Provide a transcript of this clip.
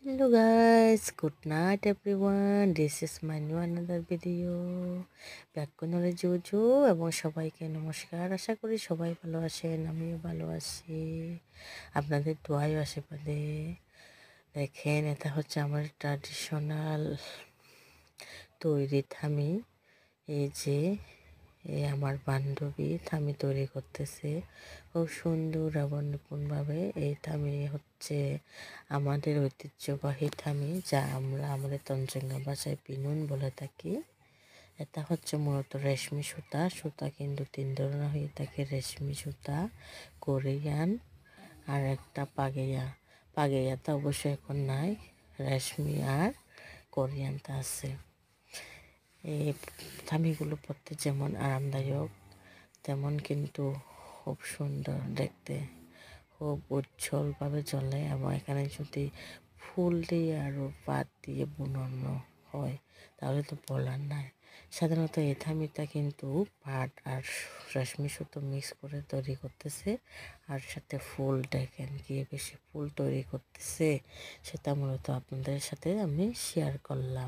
Hello guys, good night everyone. This is my new another video. Back কোনরে জুজু এবং সবাইকে নমস্কার। আশা করি সবাই ভালো আছেন, আমিও ভালো আছি। আপনাদের দোয়ায় আশীর্বাদে। দেখেন এটা হচ্ছে আমার ট্র্যাডিশনাল তৈরি থামি। এই যে আমার বান্ধবী থামি তৈরি করতেছে খুব সুন্দর এবং নিপুণভাবে। এই থামি হচ্ছে আমাদের ঐতিহ্যবাহী থামি, যা আমরা আমাদের তঞ্চঙ্গা ভাষায় পিনুন বলে থাকি। এটা হচ্ছে মূলত রেশমি সুতা। সুতা কিন্তু 3 ধরনের হয়ে থাকে: রেশমি সুতা, কোরিয়ান আর একটা পাগেয়া। পাগেয়াটা অবশ্যই এখন নাই, রেশমি আর কোরিয়ানটা আছে। এই থামিগুলো পরতে যেমন আরামদায়ক, তেমন কিন্তু খুব সুন্দর দেখতে, খুব উজ্জ্বলভাবে জ্বলে। এবং এখানে যদি ফুল দিয়ে আরও পাত দিয়ে বুনানো হয় তাহলে তো বলার নাই। সাধারণত এই থামিটা কিন্তু পাট আর রেশমি সুতো মিক্স করে তৈরি করতেছে, আর সাথে ফুল দেখেন কি বেশি ফুল তৈরি করতেছে, সেটা মূলত আপনাদের সাথে আমি শেয়ার করলাম।